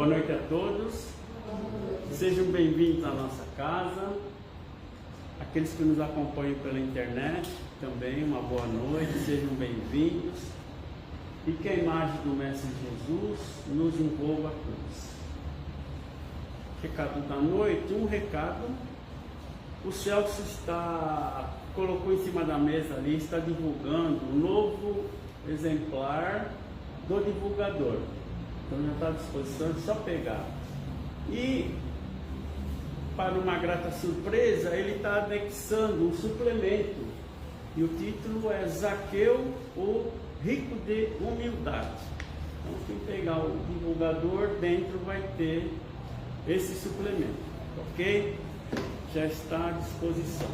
Boa noite a todos, sejam bem-vindos à nossa casa, aqueles que nos acompanham pela internet também, uma boa noite, sejam bem-vindos e que a imagem do Mestre Jesus nos envolva a todos. Recado da noite, um recado, o Celso colocou em cima da mesa ali, está divulgando um novo exemplar do divulgador. Então já está à disposição, é só pegar. E, para uma grata surpresa, ele está anexando um suplemento. E o título é Zaqueu, o Rico de Humildade. Então, quem pegar o divulgador, dentro vai ter esse suplemento. Ok? Já está à disposição.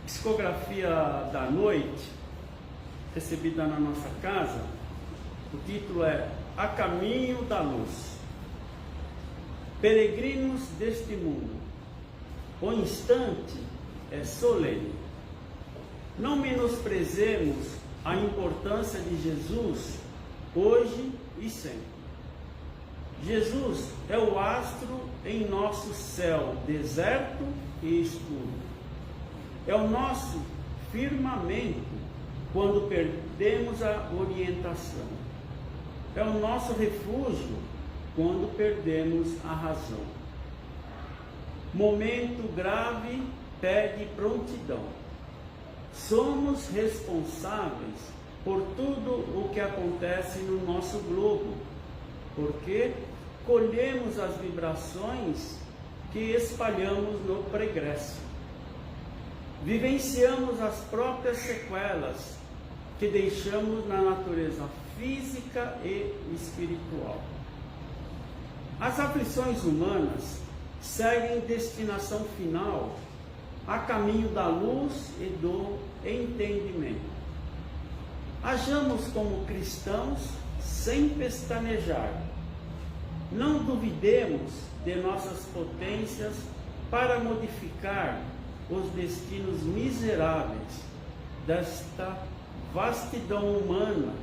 Psicografia da noite, recebida na nossa casa, o título é A Caminho da Luz. Peregrinos deste mundo, o instante é solene. Não menosprezemos a importância de Jesus hoje e sempre. Jesus é o astro em nosso céu deserto e escuro. É o nosso firmamento quando perdemos a orientação. É o nosso refúgio quando perdemos a razão. Momento grave pede prontidão. Somos responsáveis por tudo o que acontece no nosso globo, porque colhemos as vibrações que espalhamos no pregresso. Vivenciamos as próprias sequelas que deixamos na natureza física e espiritual. As aflições humanas seguem destinação final a caminho da luz e do entendimento. Hajamos como cristãos sem pestanejar. Não duvidemos de nossas potências para modificar os destinos miseráveis desta vastidão humana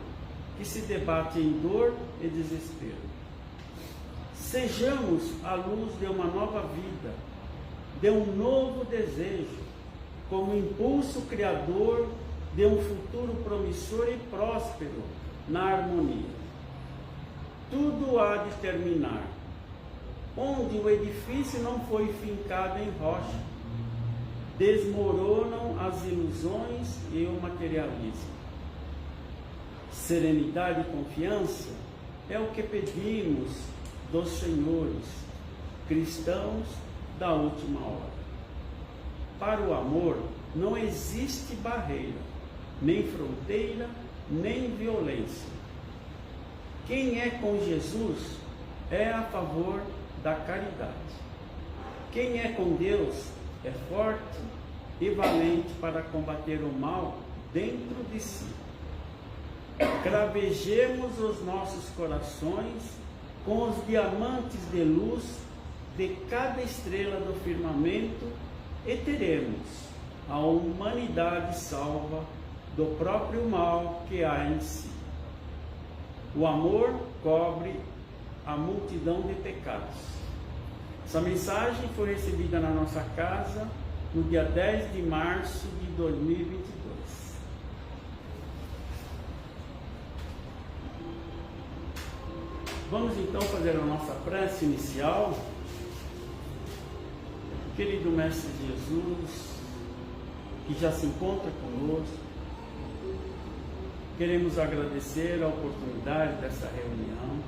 que se debate em dor e desespero. Sejamos a luz de uma nova vida, de um novo desejo, como impulso criador de um futuro promissor e próspero na harmonia. Tudo há de terminar, onde o edifício não foi fincado em rocha. Desmoronam as ilusões e o materialismo. Serenidade e confiança é o que pedimos dos senhores, cristãos da última hora. Para o amor não existe barreira, nem fronteira, nem violência. Quem é com Jesus é a favor da caridade. Quem é com Deus é forte e valente para combater o mal dentro de si. Cravejemos os nossos corações com os diamantes de luz de cada estrela do firmamento e teremos a humanidade salva do próprio mal que há em si. O amor cobre a multidão de pecados. Essa mensagem foi recebida na nossa casa no dia 10 de março de 2022. Vamos então fazer a nossa prece inicial. Querido Mestre Jesus, que já se encontra conosco, queremos agradecer a oportunidade dessa reunião,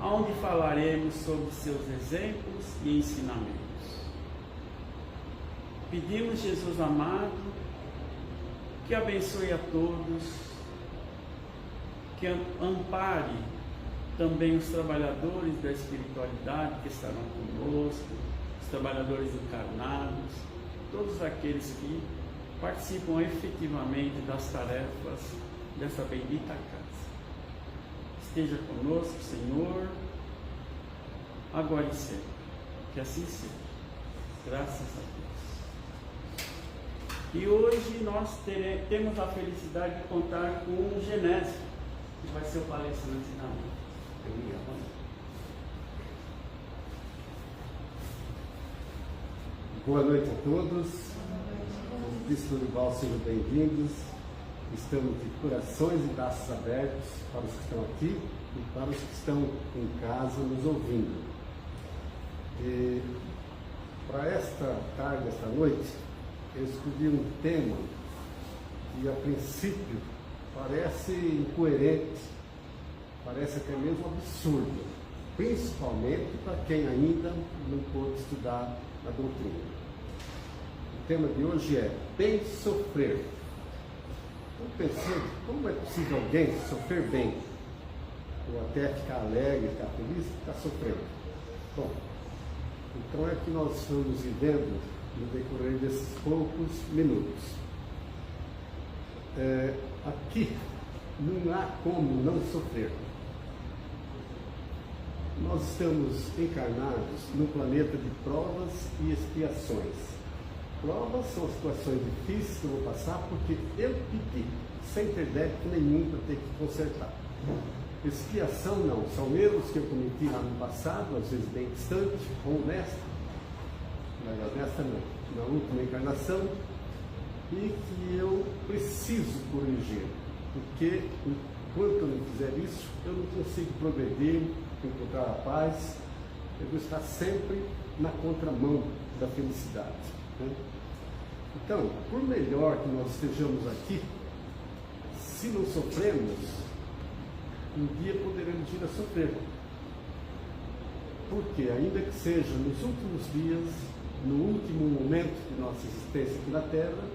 onde falaremos sobre seus exemplos e ensinamentos. Pedimos, Jesus amado, que abençoe a todos, que ampare também os trabalhadores da espiritualidade que estarão conosco, os trabalhadores encarnados, todos aqueles que participam efetivamente das tarefas dessa bendita casa. Esteja conosco, Senhor, agora e sempre. Que assim seja. Graças a Deus. E hoje nós temos a felicidade de contar com um Genésio. que vai ser o palestrante da noite. Boa noite a todos. Os Cristo Rival, sejam bem-vindos. Estamos de corações e braços abertos para os que estão aqui e para os que estão em casa nos ouvindo. E para esta tarde, esta noite, eu escolhi um tema que a princípio parece incoerente, parece até mesmo absurdo, principalmente para quem ainda não pôde estudar a doutrina. O tema de hoje é bem sofrer. Eu pensei, como é possível alguém sofrer bem? Ou até ficar alegre, ficar feliz, ficar sofrendo? Bom, então é que nós estamos vivendo no decorrer desses poucos minutos. Aqui não há como não sofrer. Nós estamos encarnados num planeta de provas e expiações. Provas são situações difíceis que eu vou passar porque eu pedi, sem ter débito nenhum para ter que consertar. Expiação não, são erros que eu cometi lá no passado, às vezes bem distante, ou honesta, mas honesta não, na última encarnação, e que eu preciso corrigir, porque enquanto eu não fizer isso, eu não consigo progredir, encontrar a paz, eu vou estar sempre na contramão da felicidade. Né? Então, por melhor que nós estejamos aqui, se não sofremos, um dia poderemos vir a sofrer. Porque, ainda que seja nos últimos dias, no último momento de nossa existência aqui na Terra,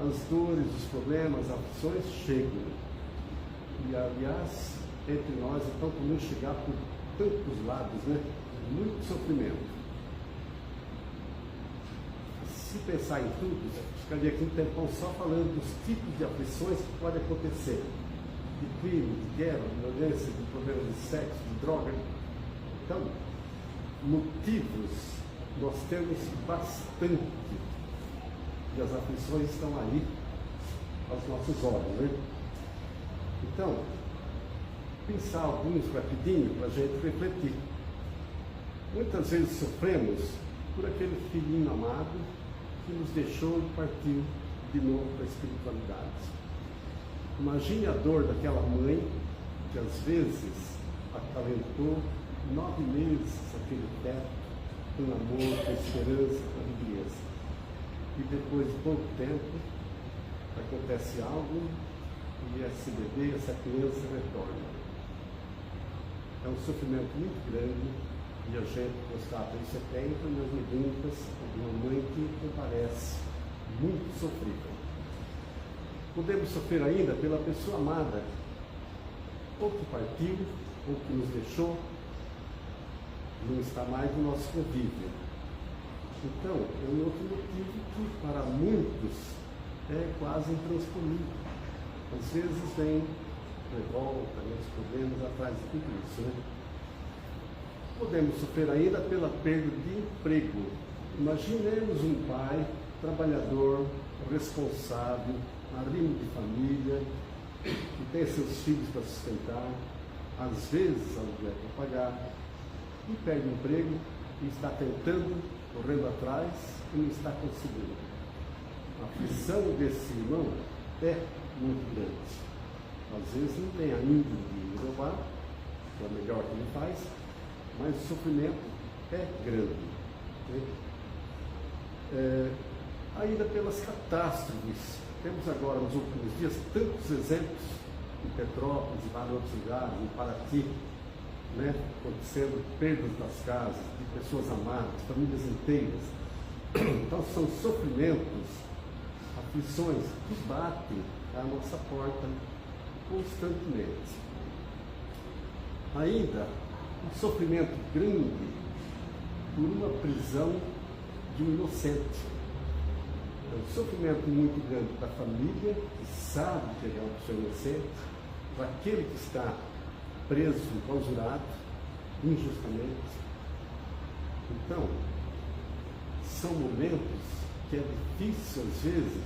as dores, os problemas, as aflições chegam. E, aliás, entre nós, então, podemos chegar por tantos lados, né? Muito sofrimento. Se pensar em tudo, ficaria aqui um tempão só falando dos tipos de aflições que podem acontecer. De crime, de guerra, de violência, de problemas de sexo, de droga. Então, motivos nós temos bastante. E as aflições estão aí aos nossos olhos, né? Então, pensar alguns rapidinho para a gente refletir. Muitas vezes sofremos por aquele filhinho amado que nos deixou e partiu de novo para a espiritualidade. Imagine a dor daquela mãe que às vezes acalentou 9 meses aquele feto com amor, com esperança, com alegria. E depois de pouco tempo acontece algo e esse bebê, essa criança retorna. É um sofrimento muito grande. E a gente constata isso até entre as mediúnicas de uma mãe que comparece muito sofrida. Podemos sofrer ainda pela pessoa amada, ou que partiu, ou que nos deixou, não está mais no nosso convívio. Então, é um outro motivo que para muitos é quase intransponível. Às vezes vem revolta, os problemas atrás de tudo isso, né? Podemos sofrer ainda pela perda de emprego. Imaginemos um pai, trabalhador, responsável, arrimo de família, que tem seus filhos para sustentar, às vezes aluguel para pagar, e perde o emprego e está tentando, correndo atrás e não está conseguindo. A aflição desse irmão é muito grande. Às vezes não tem ainda de roubar, que é o melhor que ele faz, mas o sofrimento é grande. Né? Ainda pelas catástrofes. Temos agora, nos últimos dias, tantos exemplos em Petrópolis, em vários outros lugares, em Paraty, né? Acontecendo perdas das casas, de pessoas amadas, famílias inteiras. Então são sofrimentos, aflições que batem à nossa porta constantemente. Ainda um sofrimento grande por uma prisão de um inocente. É um sofrimento muito grande para a família, que sabe que ele é uma pessoa inocente, para aquele que está preso, enclausurado, injustamente. Então, são momentos que é difícil, às vezes,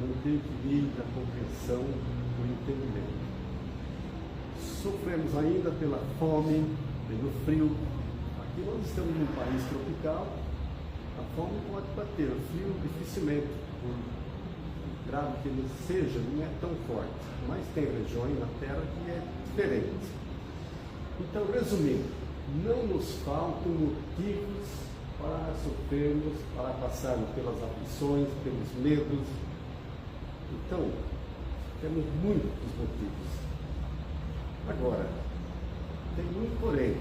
manter o equilíbrio, a compreensão, o entendimento. Sofremos ainda pela fome, pelo frio. Aqui nós estamos num país tropical, a fome pode bater, o frio dificilmente, por grave que ele seja, não é tão forte, mas tem regiões na Terra que é diferente. Então, resumindo, não nos faltam motivos para sofrermos, para passarmos pelas aflições, pelos medos. Então, temos muitos motivos. Agora, tem um porém.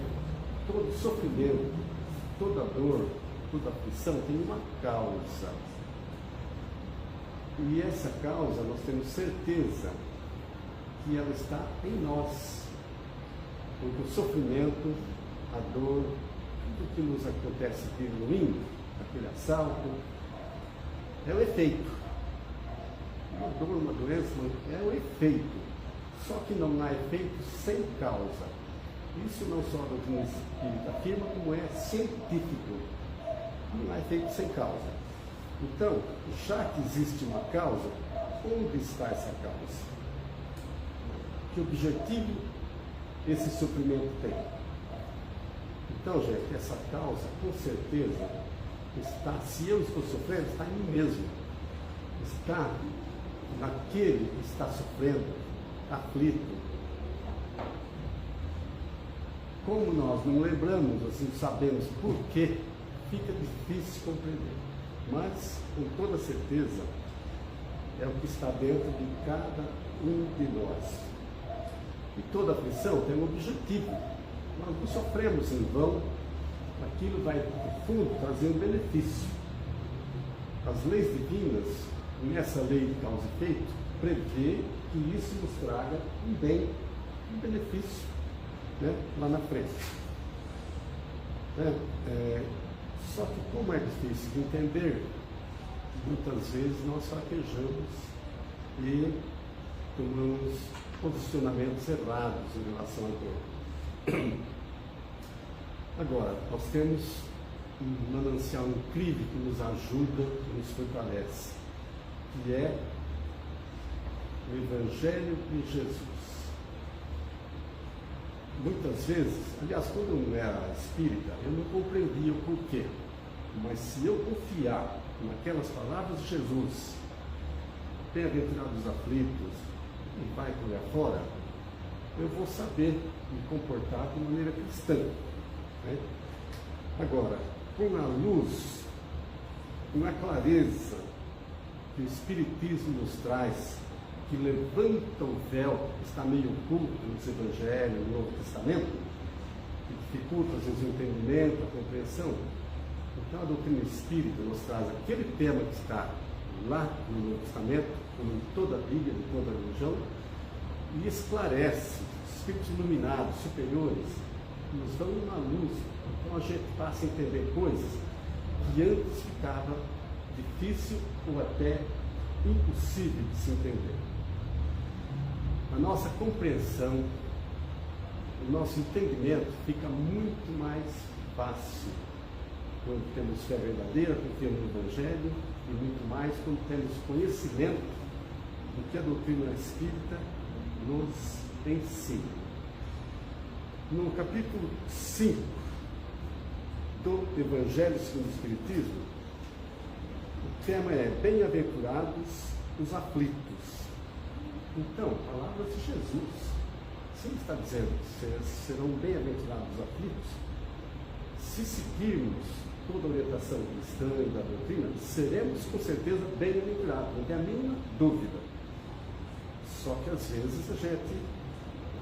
Todo sofrimento, toda dor, toda aflição tem uma causa. E essa causa, nós temos certeza que ela está em nós. Porque o sofrimento, a dor, tudo que nos acontece de ruim, aquele assalto, é o efeito. Uma dor, uma doença, é o efeito. Só que não há efeito sem causa. Isso não só a doutrina espírita afirma, como é científico. Não há efeito sem causa. Então, já que existe uma causa, onde está essa causa? Que objetivo esse sofrimento tem? Então, gente, essa causa, com certeza, está, se eu estou sofrendo, está em mim mesmo. Está naquele que está sofrendo, aflito. Como nós não lembramos, assim, sabemos por quê, fica difícil compreender. Mas, com toda certeza, é o que está dentro de cada um de nós. E toda aflição tem um objetivo. Nós não sofremos em vão, aquilo vai, no fundo, trazer um benefício. As leis divinas, nessa lei de causa e efeito, prevê que isso nos traga um bem, um benefício, né, lá na frente. Só que como é difícil de entender, muitas vezes nós fraquejamos e tomamos posicionamentos errados em relação à dor. Agora, nós temos um manancial incrível que nos ajuda e nos fortalece, que é o Evangelho de Jesus. Muitas vezes, aliás, quando eu não era espírita, eu não compreendia o porquê. Mas se eu confiar naquelas palavras de Jesus, bem-aventurados os aflitos, e vai por aí fora, eu vou saber me comportar de maneira cristã. Né? Agora, com a luz, com a clareza que o Espiritismo nos traz, que levanta o véu que está meio oculto nos Evangelhos, no Novo Testamento, que dificulta às vezes o entendimento, a compreensão. Então a doutrina espírita nos traz aquele tema que está lá no Novo Testamento, como em toda a Bíblia, de toda a religião, e esclarece, espíritos iluminados, superiores, nos dão uma luz. Então a gente passa a entender coisas que antes ficava difícil ou até impossível de se entender. A nossa compreensão, o nosso entendimento fica muito mais fácil quando temos fé verdadeira, quando temos o Evangelho, e muito mais quando temos conhecimento do que a doutrina espírita nos ensina. No capítulo 5 do Evangelho segundo o Espiritismo, o tema é Bem-aventurados os aflitos. Então, palavras de Jesus. Se ele está dizendo que serão bem-aventurados os aflitos, se seguirmos toda a orientação cristã e da doutrina, seremos com certeza bem-aventurados, não tem a mínima dúvida. Só que às vezes a gente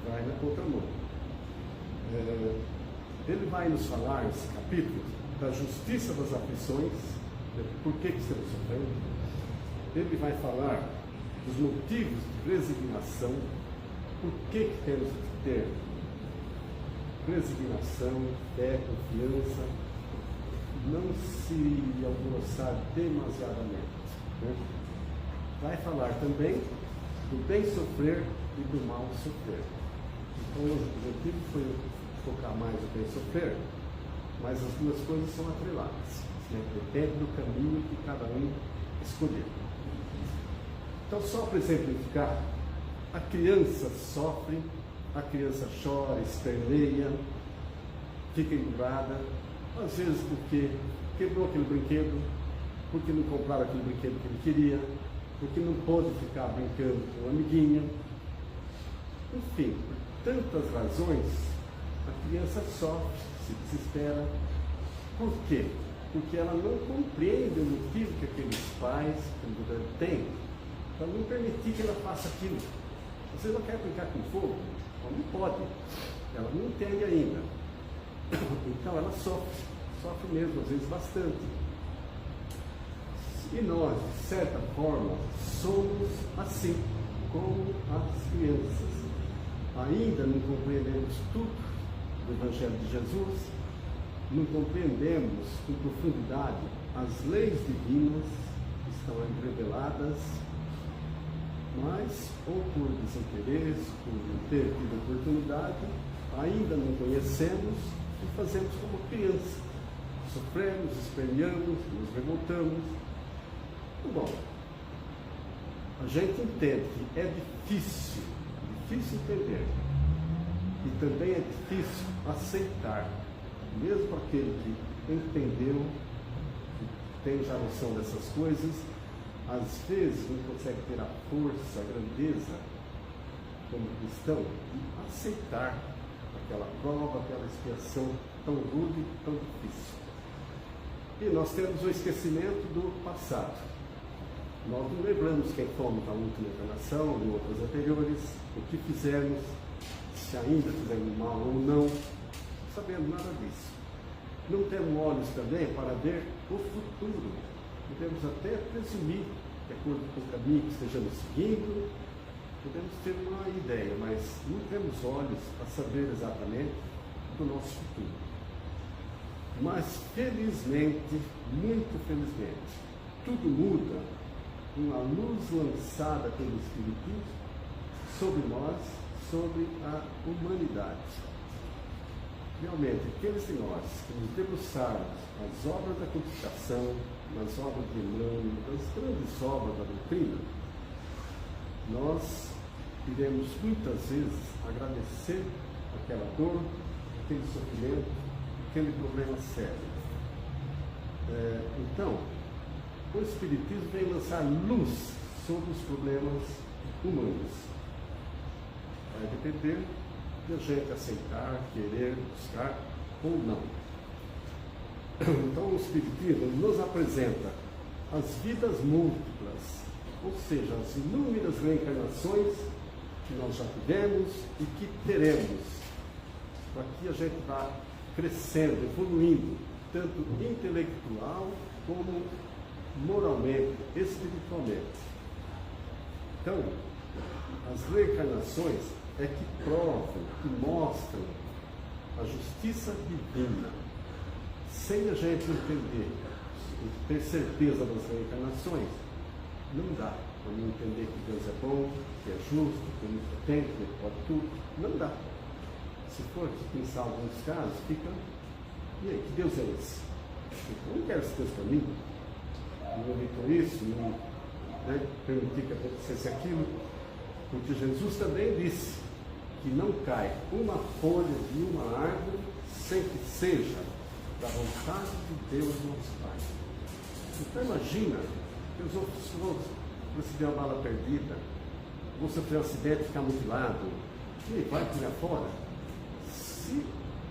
vai na contramão. Ele vai nos falar, nesse capítulo, da justiça das aflições, por que estamos sofrendo. Ele vai falar dos motivos de resignação, por que temos que ter resignação, fé, confiança, não se alvoroçar demasiadamente. Né? Vai falar também do bem sofrer e do mal sofrer. Então, o objetivo foi focar mais no bem sofrer, mas as duas coisas são atreladas. Né? Depende do caminho que cada um escolher. Então, só para exemplificar, a criança sofre a criança chora, esperneia, fica emburrada, às vezes porque quebrou aquele brinquedo, porque não compraram aquele brinquedo que ele queria, porque não pôde ficar brincando com o amiguinho. Enfim, por tantas razões, a criança sofre, se desespera. Por quê? Porque ela não compreende o motivo que aqueles pais têm para não permitir que ela faça aquilo. Você não quer brincar com fogo? Ela não pode. Ela não entende ainda. Então ela sofre mesmo, às vezes bastante. E nós, de certa forma, somos assim, como as crianças. Ainda não compreendemos tudo do Evangelho de Jesus, não compreendemos com profundidade as leis divinas que estão aí reveladas, mas, ou por desinteresse, por não ter tido oportunidade, ainda não conhecemos e fazemos como criança. Sofremos, esperneamos, nos revoltamos. Bom, a gente entende que é difícil entender. E também é difícil aceitar, mesmo aquele que entendeu, que tem já noção dessas coisas, às vezes não consegue ter a força, a grandeza, como cristão, de aceitar aquela prova, aquela expiação tão rude, tão difícil. E nós temos o esquecimento do passado. Nós não lembramos quem fomos na última encarnação, em outras anteriores, o que fizemos, se ainda fizemos mal ou não, não sabemos nada disso. Não temos olhos também para ver o futuro. Podemos até presumir, de acordo com o caminho que estejamos seguindo, podemos ter uma ideia, mas não temos olhos para saber exatamente do nosso futuro. Mas felizmente, muito felizmente, tudo muda com a luz lançada pelo Espiritismo sobre nós, sobre a humanidade. Realmente, aqueles de nós que nos debruçarmos nas obras da codificação, nas obras de Emmanuel, nas grandes obras da doutrina, nós iremos muitas vezes agradecer aquela dor, aquele sofrimento, aquele problema sério. Então, o Espiritismo vem lançar luz sobre os problemas humanos. Vai depender de a gente aceitar, querer, buscar ou não. Então o Espiritismo nos apresenta as vidas múltiplas, ou seja, as inúmeras reencarnações que nós já tivemos e que teremos, para que a gente vá crescendo, evoluindo, tanto intelectual como moralmente, espiritualmente. Então, as reencarnações é que provam, que mostram a justiça divina. Sem a gente entender, ter certeza das reencarnações, não dá para não entender que Deus é bom, que é justo, que é onipotente, que ele pode tudo. Não dá. Se for pensar em alguns casos, fica, e aí, que Deus é esse? Eu não quero esse Deus para mim. Não evitou isso, não permitir que acontecesse aquilo, porque Jesus também disse que não cai uma folha de uma árvore sem que seja da vontade de Deus nosso Pai. Então imagina, Deus receber uma bala perdida, ou sofrer um acidente e ficar mutilado, e vai tirar fora, se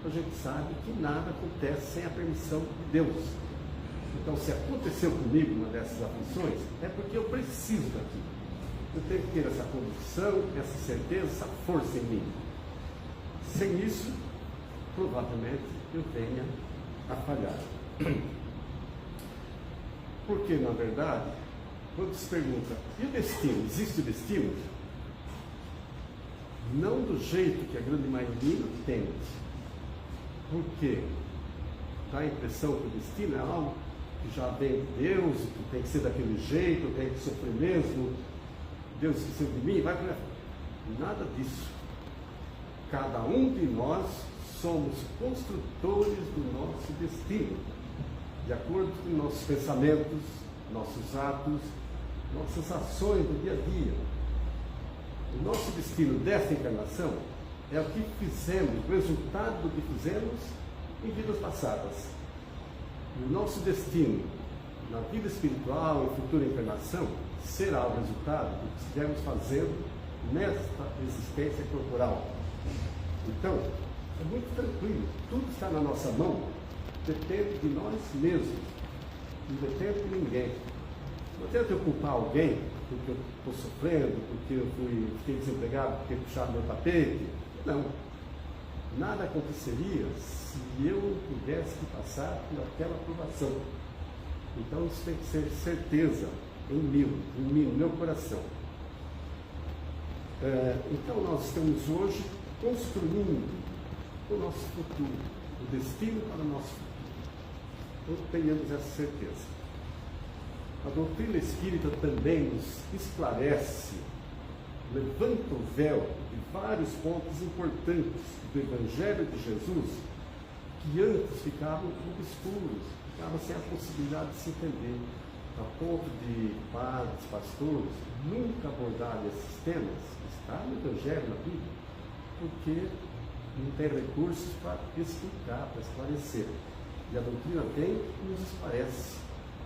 a gente sabe que nada acontece sem a permissão de Deus. Então, se aconteceu comigo uma dessas aflições, é porque eu preciso daquilo. Eu tenho que ter essa convicção, essa certeza, essa força em mim. Sem isso, provavelmente, eu venha a falhar. Porque, na verdade, quando se pergunta, e o destino? Existe o destino? Não do jeito que a grande maioria entende. Porque dá a impressão que o destino é algo que já vem de Deus, que tem que ser daquele jeito, tem que sofrer mesmo, Deus esqueceu de mim, vai para... Nada disso. Cada um de nós somos construtores do nosso destino, de acordo com nossos pensamentos, nossos atos, nossas ações do dia a dia. O nosso destino desta encarnação é o que fizemos, o resultado do que fizemos em vidas passadas. E o nosso destino, na vida espiritual e futura encarnação, será o resultado do que estivermos fazendo nesta existência corporal. Então, é muito tranquilo, tudo está na nossa mão, depende de nós mesmos, não depende de ninguém. Não adianta eu culpar alguém porque eu estou sofrendo, porque eu fiquei desempregado, porque puxaram meu tapete. Não. Nada aconteceria se eu não tivesse que passar por aquela provação. Então isso tem que ser certeza em mim, no meu coração. Então nós estamos hoje construindo o nosso futuro, o destino para o nosso futuro. Então tenhamos essa certeza. A doutrina espírita também nos esclarece, levanta o véu de vários pontos importantes do Evangelho de Jesus, que antes ficavam obscuros, ficavam sem a possibilidade de se entender, a ponto de padres, pastores, nunca abordarem esses temas. Está no Evangelho, na Bíblia, porque não tem recursos para explicar, para esclarecer. E a doutrina vem e nos esclarece.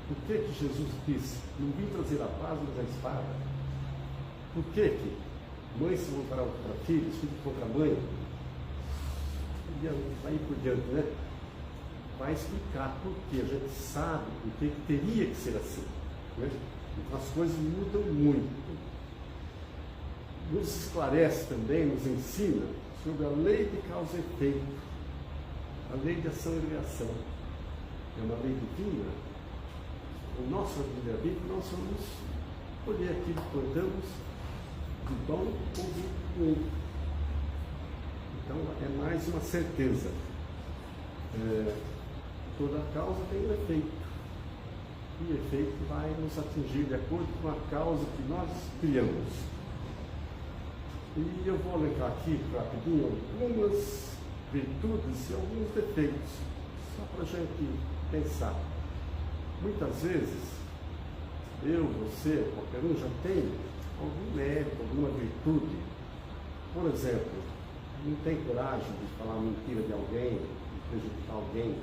Por que Jesus disse, não vim trazer a paz, mas a espada? Por que mães se voltarão contra filhos, filhos contra mãe? E aí por diante, né? Vai explicar por que, a gente sabe por que teria que ser assim. Né? Então as coisas mudam muito. Nos esclarece também, nos ensina sobre a lei de causa e efeito, a lei de ação e reação. É uma lei divina. O nosso livre-arbítrio, nós vamos escolher aquilo que plantamos de bom ou de ruim. Então é mais uma certeza. Toda causa tem um efeito. E o efeito vai nos atingir de acordo com a causa que nós criamos. E eu vou elencar aqui rapidinho algumas virtudes e alguns defeitos, só para a gente pensar. Muitas vezes, eu, você, qualquer um já tem algum mérito, alguma virtude. Por exemplo, não tem coragem de falar mentira de alguém, de prejudicar alguém,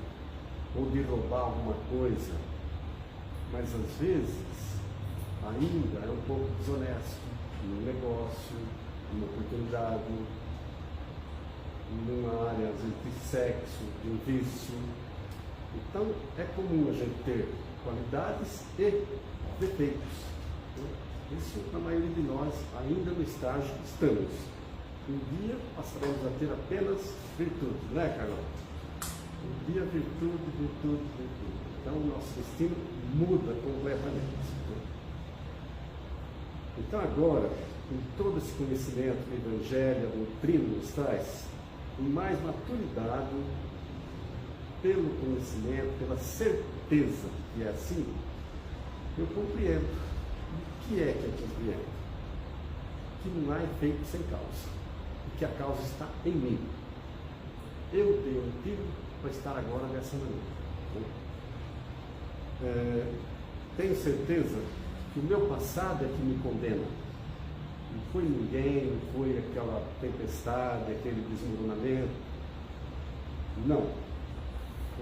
ou de roubar alguma coisa. Mas às vezes, ainda é um pouco desonesto no negócio, numa oportunidade, numa área, às vezes, de sexo, de um vício. Então, é comum a gente ter qualidades e defeitos. Isso, a maioria de nós, ainda no estágio que estamos. Um dia passaremos a ter apenas virtudes, né, Carlão? Um dia virtude, virtude, virtude. Então, o nosso destino muda completamente. Então, agora, com todo esse conhecimento que o Evangelho, a doutrina nos traz, com mais maturidade, pelo conhecimento, pela certeza que é assim, eu compreendo. O que é que eu compreendo? Que não há efeito sem causa. E que a causa está em mim. Eu dei um tiro para estar agora dessa maneira. Tenho certeza que o meu passado é que me condena. Não foi ninguém, não foi aquela tempestade, aquele desmoronamento. Não.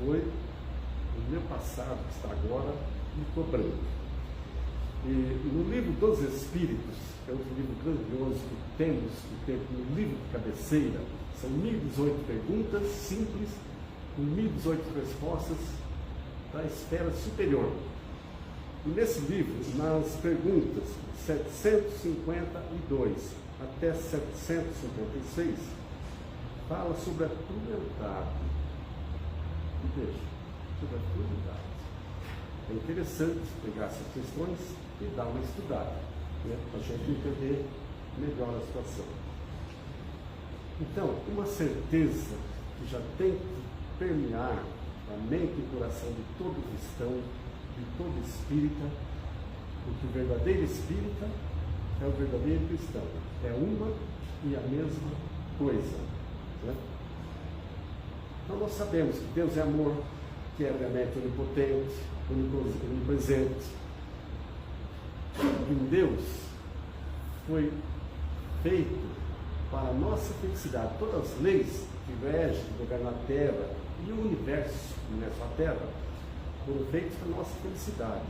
Foi o meu passado que está agora me cobrando. E no livro dos Espíritos, que é outro livro grandioso que temos no livro de cabeceira, são 1018 perguntas simples, com 1018 respostas da esfera superior. E nesse livro, nas perguntas 752 até 756, fala sobre a crueldade. E veja, sobre a crueldade. É interessante pegar essas questões e dar uma estudada, né, para a gente entender melhor a situação. Então, uma certeza que já tem que permear a mente e o coração de todo cristão, de todo espírita, porque o verdadeiro espírita é o verdadeiro cristão. É uma e a mesma coisa. Né? Então nós sabemos que Deus é amor, que é realmente onipotente, onipresente. E em Deus foi feito para a nossa felicidade. Todas as leis que regem o lugar na Terra e o universo nessa Terra foram feitas para a nossa felicidade.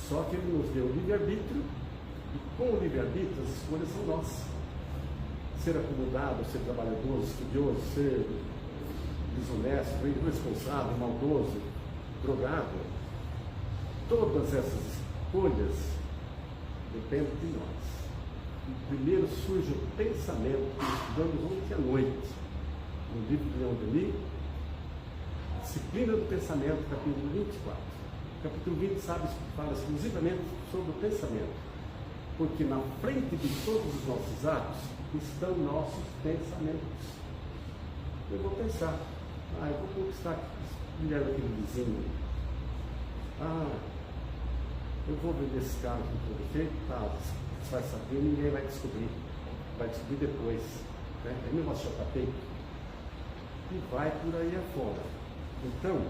Só que Ele nos deu o livre-arbítrio, e com o livre-arbítrio as escolhas são nossas. Ser acomodado, ser trabalhador, estudioso, ser desonesto, irresponsável, maldoso, drogado, todas essas escolhas dependem de nós. E primeiro surge o pensamento que estudamos ontem à noite, no livro de Leon Denis, Disciplina do Pensamento, capítulo 24. Capítulo 20 fala exclusivamente sobre o pensamento, porque na frente de todos os nossos atos estão nossos pensamentos. Eu vou pensar, eu vou conquistar a mulher daquele vizinho. Eu vou vender esse carro com todo defeito, você vai saber, ninguém vai descobrir depois. Né? É meu negócio já feito. E vai por aí afora. Então,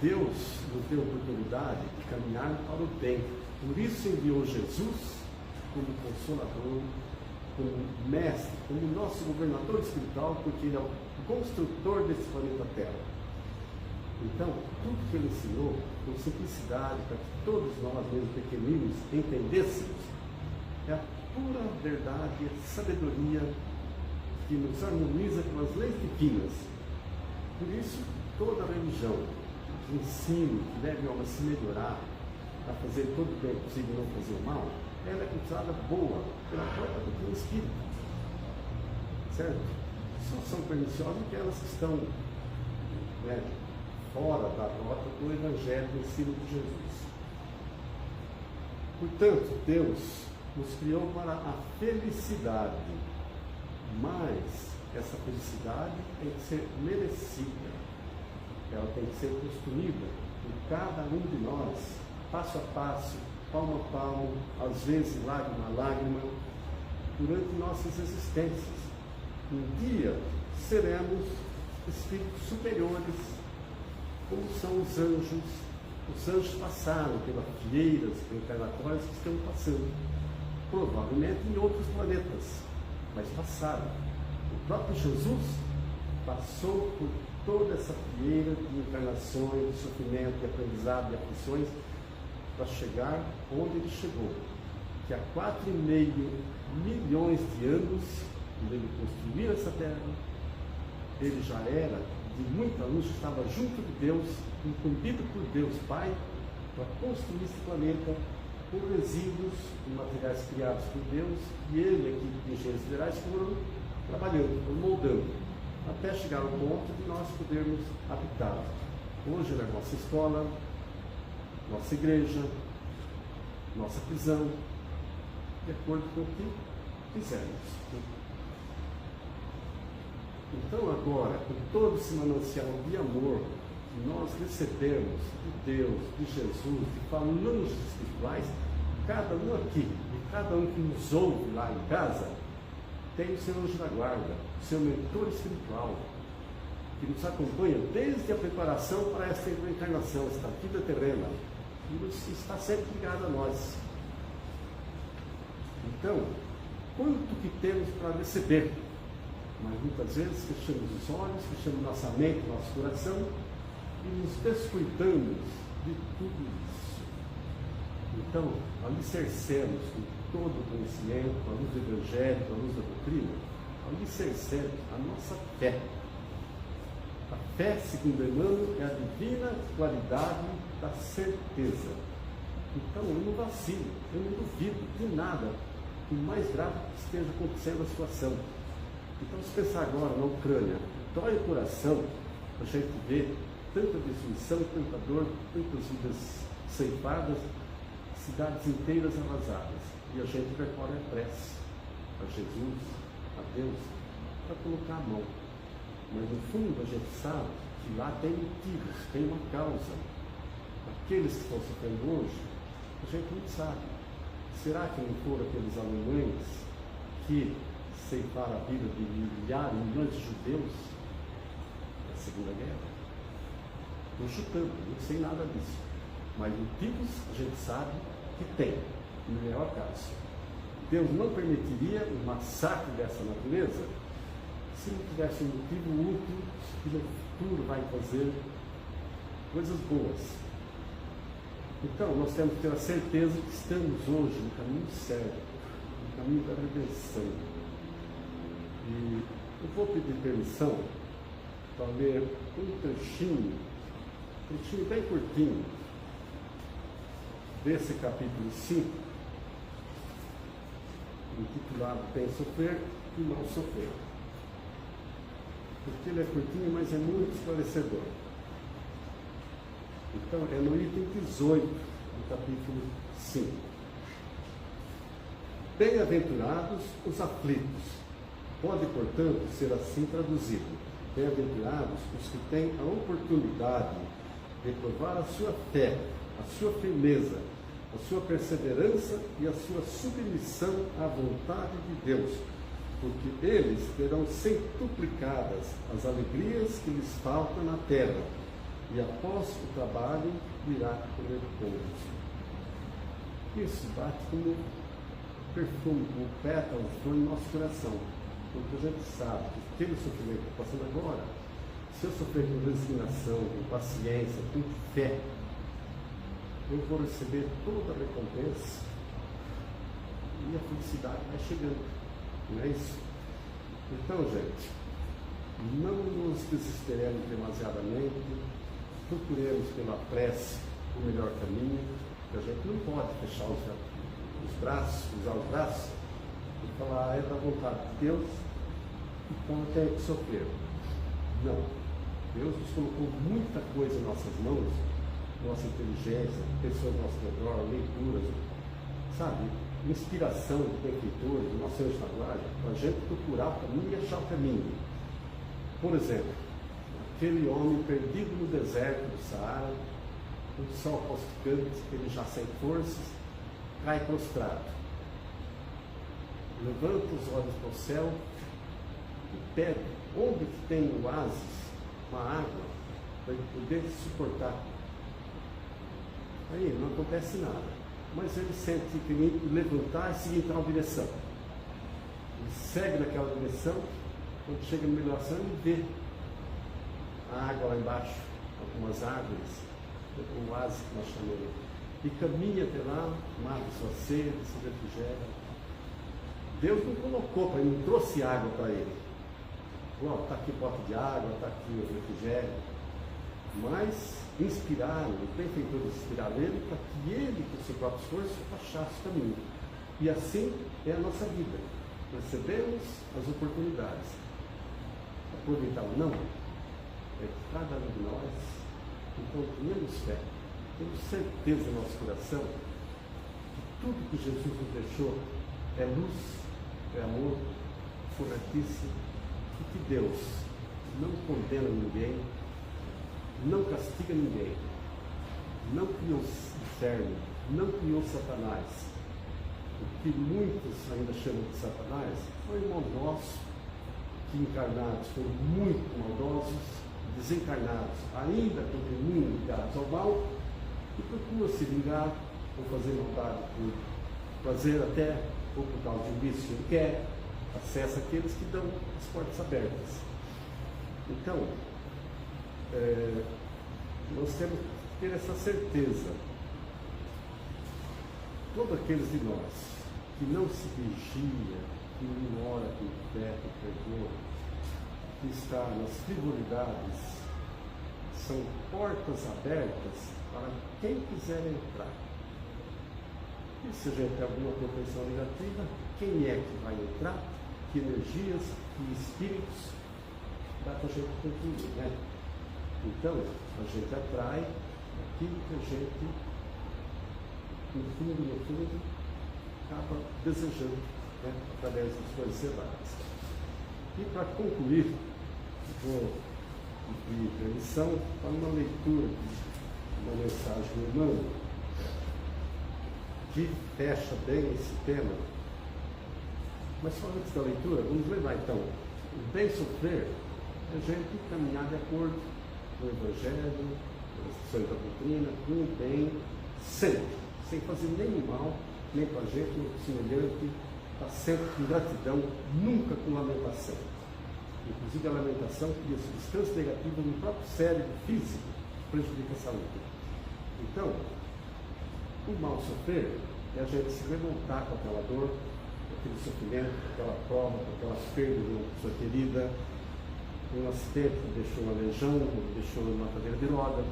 Deus nos deu a oportunidade de caminhar para o bem. Por isso enviou Jesus como consolador, como mestre, como nosso governador espiritual, porque Ele é o construtor desse planeta Terra. Então, tudo que Ele ensinou, com simplicidade, para que todos nós, mesmo pequeninos, entendêssemos, é a pura verdade, a sabedoria que nos harmoniza com as leis divinas. Por isso, toda religião que ensine, que leve a alma a se melhorar, a fazer todo o bem possível e não fazer o mal, ela é considerada boa pela própria doutrina espírita. Certo? Só são perniciosas aquelas que estão fora da rota do Evangelho do ensino de Jesus. Portanto, Deus nos criou para a felicidade, mas essa felicidade tem que ser merecida. Ela tem que ser construída por cada um de nós, passo a passo, palmo a palmo, às vezes lágrima a lágrima, durante nossas existências. Um dia seremos espíritos superiores, como são os anjos. Os anjos passaram pelas fileiras reencarnatórias que estão passando, provavelmente em outros planetas, mas passaram. O próprio Jesus passou por toda essa fileira de encarnações, de sofrimento, de aprendizado, de aflições, para chegar onde ele chegou, que há 4,5 milhões de anos, quando ele construiu essa terra, ele já era de muita luz, estava junto de Deus, incumbido por Deus Pai, para construir esse planeta com resíduos de materiais criados por Deus, e ele, a equipe de engenheiros federais, foram trabalhando, foram moldando, até chegar ao ponto de nós podermos habitar. Hoje é a nossa escola, nossa igreja, nossa prisão, de acordo com o que fizermos. Então agora, com todo esse manancial de amor que nós recebemos de Deus, de Jesus, de falanges espirituais, cada um aqui e cada um que nos ouve lá em casa, tem o seu anjo da guarda, o seu mentor espiritual, que nos acompanha desde a preparação para esta encarnação, esta vida terrena, e está sempre ligado a nós. Então, quanto que temos para receber? Mas muitas vezes fechamos os olhos, fechamos nossa mente, nosso coração e nos descuidamos de tudo isso. Então, alicercemos com todo o conhecimento, a luz do Evangelho, a luz da doutrina, alicercemos a nossa fé. A fé, segundo Emmanuel, é a divina qualidade da certeza. Então, eu não vacilo, eu não duvido de nada, por mais grave que esteja acontecendo a situação. Então, se pensar agora na Ucrânia, dói o coração a gente ver tanta destruição, tanta dor, tantas vidas ceifadas, cidades inteiras arrasadas. E a gente recorre à prece, a Jesus, a Deus, para colocar a mão. Mas no fundo a gente sabe que lá tem motivos, tem uma causa. Aqueles que estão sofrendo hoje, a gente não sabe. Será que não foram aqueles alemães que ceifaram a vida de milhões de judeus na Segunda Guerra? Estou chutando, não sei nada disso. Mas motivos a gente sabe que tem, no melhor caso. Deus não permitiria um massacre dessa natureza se não tivesse um motivo útil que no futuro vai fazer coisas boas. Então, nós temos que ter a certeza que estamos hoje no caminho certo, no caminho da redenção. E eu vou pedir permissão para ler um trechinho bem curtinho, desse capítulo 5, intitulado Bem Sofrer e Mal Sofrer. Porque ele é curtinho, mas é muito esclarecedor. Então, é no item 18 do capítulo 5. Bem-aventurados os aflitos. Pode, portanto, ser assim traduzido. Bem-aventurados os que têm a oportunidade de provar a sua fé, a sua firmeza, a sua perseverança e a sua submissão à vontade de Deus, porque eles terão centuplicadas as alegrias que lhes faltam na terra, e após o trabalho virá o repouso. Isso bate como perfume, como pétalas no nosso coração, porque a gente sabe que aquele sofrimento que está passando agora, se eu sofrer com resignação, com paciência, com fé, eu vou receber toda a recompensa e a felicidade vai chegando. Não é isso? Então, gente, não nos desesperemos demasiadamente, procuremos pela prece o melhor caminho, porque a gente não pode fechar os braços, usar os braços e falar, é da vontade de Deus, então eu tenho que sofrer. Não. Deus nos colocou muita coisa em nossas mãos, nossa inteligência, pessoas ao nosso redor, leituras, sabe? Inspiração de benfeitores, do nosso anjo da guarda, para a gente procurar o caminho e achar o caminho. Por exemplo, aquele homem perdido no deserto do Saara, o sol causticante, ele já sem forças, cai prostrado. Levanta os olhos para o céu e pede onde que tem o oásis, uma água, para ele poder suportar. Aí não acontece nada, mas ele sente que levantar e seguir em tal direção. Ele segue naquela direção, quando chega na direção ele vê a água lá embaixo, algumas árvores, o oásis que nós chamamos, e caminha até lá, mata sua sede, se refrigera. Deus não colocou para ele, não trouxe água para ele. Está aqui o pote de água, está aqui o refrigério. Mas inspiraram, o benfeitor inspiraram ele para que ele, com o seu próprio esforço, achasse o caminho. E assim é a nossa vida. Recebemos as oportunidades. Aproveitar ou não, é que cada um de nós, enquanto temos fé, temos certeza no nosso coração que tudo que Jesus nos deixou é luz, é amor, corretíssimo, e que Deus não condena ninguém, não castiga ninguém, não criou o inferno, não criou Satanás. O que muitos ainda chamam de Satanás foi um irmão nosso, que encarnados foram muito maldosos, desencarnados ainda continuam ligados ao mal e procuram se vingar ou fazer maldade por fazer até ou por causa de um vício que quer acesso àqueles que dão as portas abertas. Então, nós temos que ter essa certeza. Todos aqueles de nós que não se vigia, que não ora com fé, com fervor, que está nas frivolidades, são portas abertas para quem quiser entrar. E se a gente tem alguma propensão negativa, quem é que vai entrar? Que energias, que espíritos dá para a gente concluir, né? Então, a gente atrai aquilo que a gente, no fundo, acaba desejando, né? Através das coisas elevadas. E para concluir, vou pedir permissão para uma leitura de uma mensagem do irmão que fecha bem esse tema. Mas só antes da leitura, vamos lembrar então, o bem sofrer é a gente caminhar de acordo com o Evangelho, com as lições da doutrina, com o bem, sempre, sem fazer nenhum mal, nem para a gente, nem para o semelhante, está sempre com gratidão, nunca com lamentação. Inclusive a lamentação cria substância negativa no próprio cérebro físico, prejudica a saúde. Então, o mal sofrer é a gente se revoltar com aquela dor, com aquele sofrimento, com aquela prova, com aquela perda de uma pessoa querida, um acidente que deixou uma legião, que deixou uma cadeira de roda.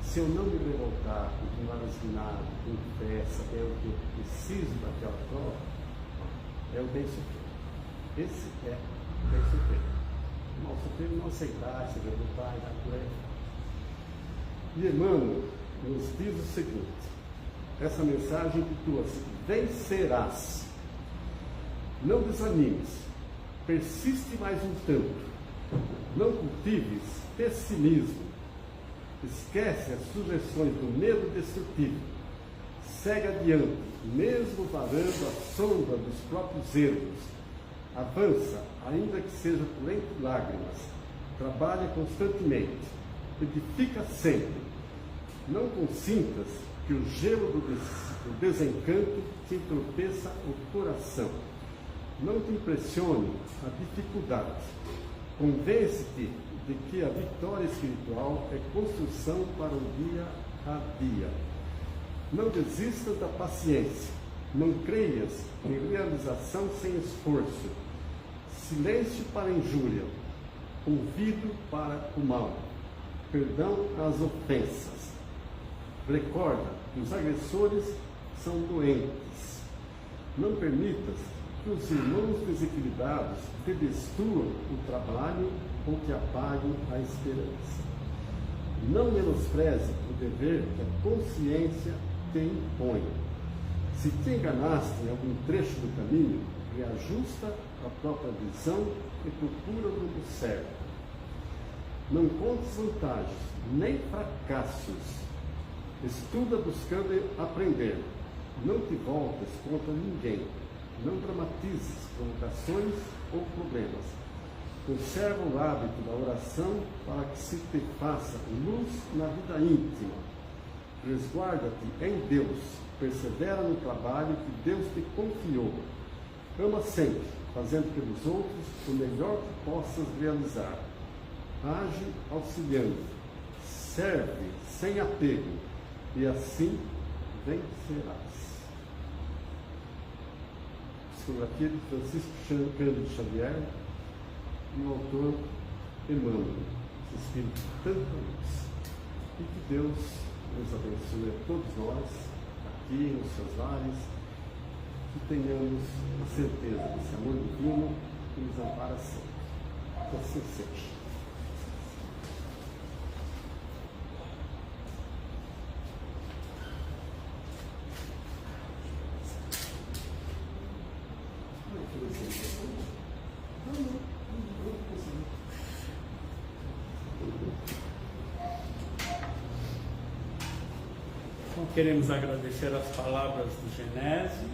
Se eu não me revoltar, continuar resignado, com fé, sabendo que eu preciso daquela prova, é o bem sofrer. Esse é o bem sofrer. O mal sofrer é não aceitar, se revoltar e dar por aí. E Emmanuel nos diz o seguinte: essa mensagem intitula-se Vencerás. Não desanimes, persiste mais um tanto, não cultives pessimismo, esquece as sugestões do medo destrutivo, segue adiante, mesmo varando a sombra dos próprios erros, avança, ainda que seja por entre lágrimas, trabalha constantemente, edifica sempre, não consintas que o gelo do desencanto te entorpeça o coração. Não te impressione a dificuldade. Convence-te de que a vitória espiritual é construção para o dia a dia. Não desistas da paciência. Não creias em realização sem esforço. Silêncio para a injúria. Ouvido para o mal. Perdão às ofensas. Recorda que os agressores são doentes. Não permitas que os irmãos desequilibrados te destruam o trabalho ou te apaguem a esperança. Não menospreze o dever que a consciência te impõe. Se te enganaste em algum trecho do caminho, reajusta a própria visão e procura o rumo certo. Não contes vantagens, nem fracassos. Estuda buscando aprender. Não te voltes contra ninguém. Não dramatizes provocações ou problemas. Conserva o hábito da oração para que se te faça luz na vida íntima. Resguarda-te em Deus. Persevera no trabalho que Deus te confiou. Ama sempre, fazendo pelos outros o melhor que possas realizar. Age auxiliando. Serve sem apego. E assim vencerás. Psicografia de Francisco Cândido Xavier e o autor Emmanuel, esse espírito de tanta luz. E que Deus nos abençoe a todos nós, aqui nos seus lares, que tenhamos a certeza desse amor divino que nos ampara sempre. Que assim seja. Então, queremos agradecer as palavras do Genésio,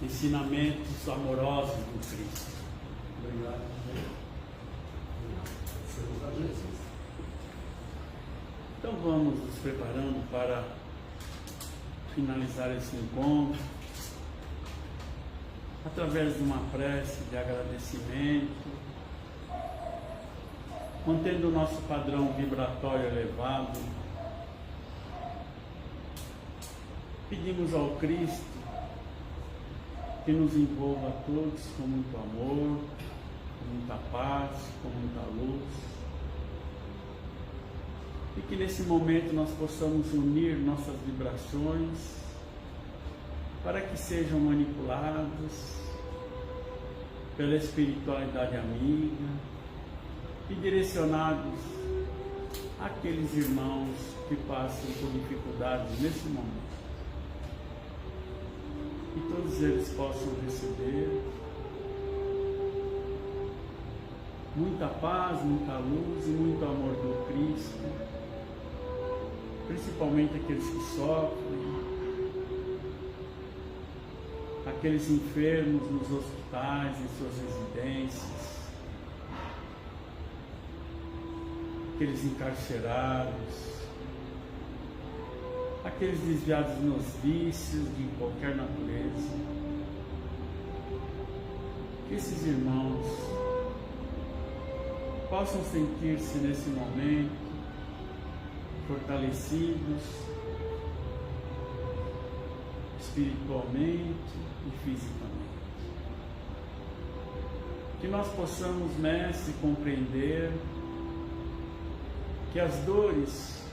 ensinamentos amorosos do Cristo. Obrigado. Então vamos nos preparando para finalizar esse encontro através de uma prece de agradecimento, mantendo o nosso padrão vibratório elevado. Pedimos ao Cristo que nos envolva a todos com muito amor, com muita paz, com muita luz. E que nesse momento nós possamos unir nossas vibrações para que sejam manipulados pela espiritualidade amiga e direcionados àqueles irmãos que passam por dificuldades nesse momento. Que todos eles possam receber muita paz, muita luz e muito amor do Cristo, principalmente aqueles que sofrem, aqueles enfermos nos hospitais, em suas residências, aqueles encarcerados, aqueles desviados nos vícios de qualquer natureza. que esses irmãos possam sentir-se nesse momento fortalecidos espiritualmente e fisicamente. Que nós possamos, Mestre, compreender que as dores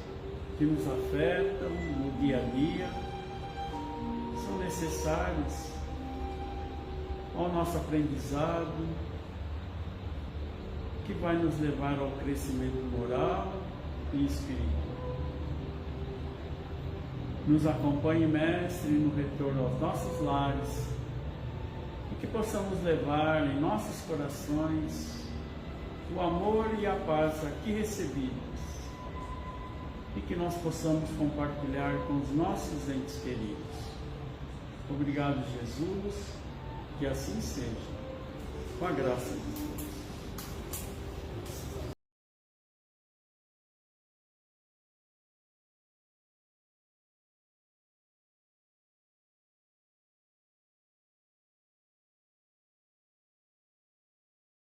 que nos afetam no dia a dia são necessárias ao nosso aprendizado, que vai nos levar ao crescimento moral e espiritual. Nos acompanhe, Mestre, no retorno aos nossos lares, e que possamos levar em nossos corações o amor e a paz aqui recebidos, e que nós possamos compartilhar com os nossos entes queridos. Obrigado, Jesus, que assim seja, com a graça de Deus.